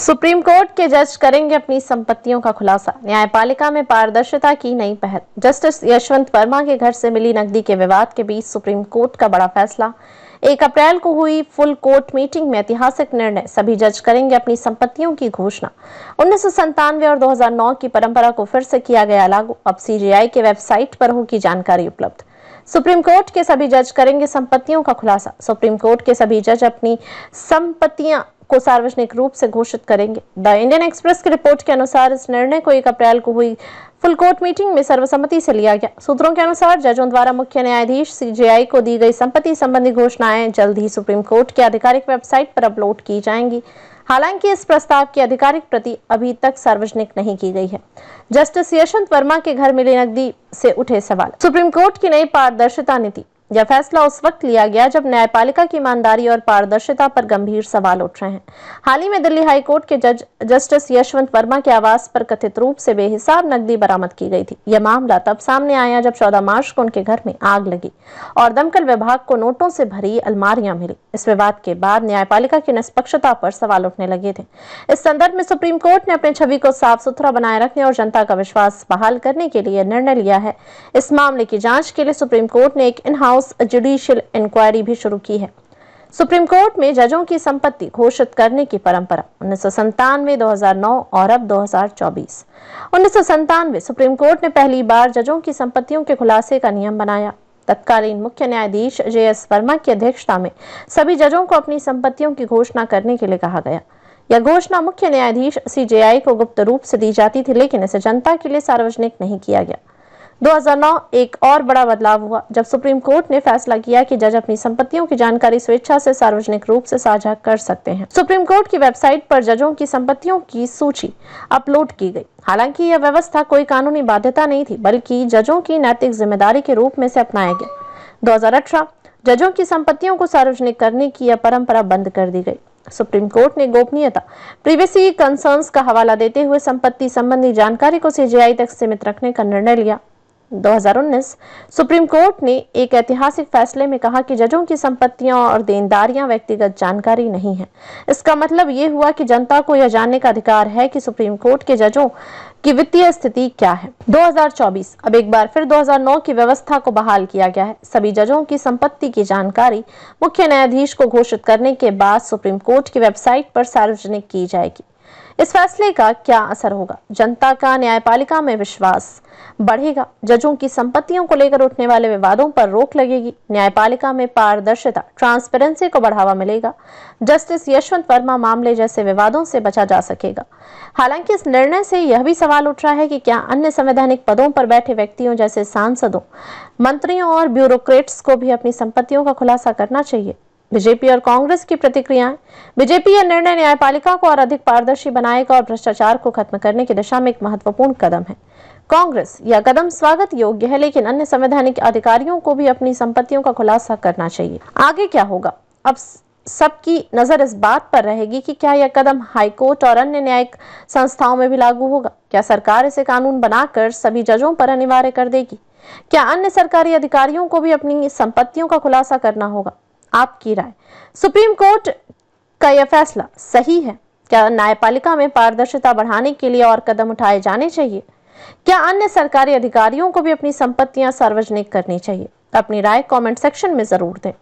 Supreme court के जज करेंगे अपनी संपत्तियों का खुलासा। न्यायपालिका में पारदर्शिता की नई पहल। जस्टिस यशवंत वर्मा के घर से मिली नकदी के विवाद के बीच सुप्रीम कोर्ट का बड़ा फैसला। 1 अप्रैल को हुई फुल कोर्ट मीटिंग में ऐतिहासिक निर्णय। सभी जज करेंगे अपनी संपत्तियों की घोषणा। 1997 और 2009 की परंपरा को फिर से किया गया लागू। अब सीजेआई के वेबसाइट पर होगी जानकारी उपलब्ध। सुप्रीम कोर्ट के सभी जज करेंगे संपत्तियों का खुलासा। सुप्रीम कोर्ट के सभी जज अपनी संपत्तियां को सार्वजनिक रूप से घोषित करेंगे। द इंडियन एक्सप्रेस की रिपोर्ट के अनुसार इस निर्णय को 1 अप्रैल को हुई फुल कोर्ट मीटिंग में सर्वसम्मति से लिया गया। सूत्रों के अनुसार जजों द्वारा मुख्य न्यायाधीश सीजेआई को दी गई संपत्ति संबंधी घोषणाएं जल्द ही सुप्रीम कोर्ट की आधिकारिक वेबसाइट पर अपलोड की जाएंगी। हालांकि इस प्रस्ताव की आधिकारिक प्रति अभी तक सार्वजनिक नहीं की गई है। जस्टिस यशवंत वर्मा के घर मिली नकदी से उठे सवाल। सुप्रीम कोर्ट की नई पारदर्शिता नीति। यह फैसला उस वक्त लिया गया जब न्यायपालिका की ईमानदारी और पारदर्शिता पर गंभीर सवाल उठ रहे हैं। हाल ही में दिल्ली हाई कोर्ट के जज जस्टिस यशवंत वर्मा के आवास पर कथित रूप से बेहिसाब नकदी बरामद की गई थी। यह मामला तब सामने आया जब 14 मार्च को उनके घर में आग लगी और दमकल विभाग को नोटों से भरी अलमारियां मिली। इस विवाद के बाद न्यायपालिका की निष्पक्षता पर सवाल उठने लगे थे। इस संदर्भ में सुप्रीम कोर्ट ने अपनी छवि को साफ सुथरा बनाए रखने और जनता का विश्वास बहाल करने के लिए निर्णय लिया है। इस मामले की जांच के लिए सुप्रीम कोर्ट ने एक इन हाउस जुडिशियल इंक्वायरी भी शुरू की है। सुप्रीम कोर्ट में जजों की संपत्ति घोषित करने की परंपरा 1997, 2009 और अब 2024। 1997 सुप्रीम कोर्ट ने पहली बार जजों की संपत्तियों के खुलासे का नियम बनाया। तत्कालीन मुख्य न्यायाधीश JS वर्मा की अध्यक्षता में सभी जजों को अपनी संपत्तियों की घोषणा करने के लिए कहा गया। यह घोषणा मुख्य न्यायाधीश CJI को गुप्त रूप से दी जाती थी, लेकिन इसे जनता के लिए सार्वजनिक नहीं किया गया। 2009 एक और बड़ा बदलाव हुआ जब सुप्रीम कोर्ट ने फैसला किया कि जज अपनी संपत्तियों की जानकारी स्वेच्छा से सार्वजनिक रूप से साझा कर सकते हैं। सुप्रीम कोर्ट की वेबसाइट पर जजों की संपत्तियों की सूची अपलोड की गई। हालांकि यह व्यवस्था कोई कानूनी बाध्यता नहीं थी, बल्कि जजों की नैतिक जिम्मेदारी के रूप में से अपनाया गया। 2018 जजों की संपत्तियों को सार्वजनिक करने की यह परंपरा बंद कर दी गई। सुप्रीम कोर्ट ने गोपनीयता प्रिवेसी कंसर्न्स का हवाला देते हुए संपत्ति संबंधी जानकारी को CJI तक सीमित रखने का निर्णय लिया। 2019 सुप्रीम कोर्ट ने एक ऐतिहासिक फैसले में कहा कि जजों की संपत्तियां और देनदारियां व्यक्तिगत जानकारी नहीं है। इसका मतलब ये हुआ कि जनता को यह जानने का अधिकार है कि सुप्रीम कोर्ट के जजों की वित्तीय स्थिति क्या है। 2024 अब एक बार फिर 2009 की व्यवस्था को बहाल किया गया है। सभी जजों की संपत्ति की जानकारी मुख्य न्यायाधीश को घोषित करने के बाद सुप्रीम कोर्ट की वेबसाइट पर सार्वजनिक की जाएगी। इस फैसले का क्या असर होगा? जनता का न्यायपालिका में विश्वास बढ़ेगा। जजों की संपत्तियों को लेकर उठने वाले विवादों पर रोक लगेगी। न्यायपालिका में पारदर्शिता, ट्रांसपेरेंसी को बढ़ावा मिलेगा। जस्टिस यशवंत वर्मा मामले जैसे विवादों से बचा जा सकेगा। हालांकि इस निर्णय से यह भी सवाल उठ रहा है कि क्या अन्य संवैधानिक पदों पर बैठे व्यक्तियों जैसे सांसदों, मंत्रियों और ब्यूरोक्रेट्स को भी अपनी संपत्तियों का खुलासा करना चाहिए? बीजेपी और कांग्रेस की प्रतिक्रियाएं। बीजेपी यह निर्णय न्यायपालिका को और अधिक पारदर्शी बनाएगा और भ्रष्टाचार को खत्म करने की दिशा में एक महत्वपूर्ण कदम है। कांग्रेस यह कदम स्वागत योग्य है, लेकिन अन्य संवैधानिक अधिकारियों को भी अपनी संपत्तियों का खुलासा करना चाहिए। आगे क्या होगा? अब सबकी नजर इस बात पर रहेगी कि क्या यह कदम हाईकोर्ट और अन्य न्यायिक संस्थाओं में भी लागू होगा। क्या सरकार इसे कानून बनाकर सभी जजों पर अनिवार्य कर देगी? क्या अन्य सरकारी अधिकारियों को भी अपनी संपत्तियों का खुलासा करना होगा? आपकी राय। सुप्रीम कोर्ट का यह फैसला सही है? क्या न्यायपालिका में पारदर्शिता बढ़ाने के लिए और कदम उठाए जाने चाहिए? क्या अन्य सरकारी अधिकारियों को भी अपनी संपत्तियां सार्वजनिक करनी चाहिए? अपनी राय कमेंट सेक्शन में जरूर दें।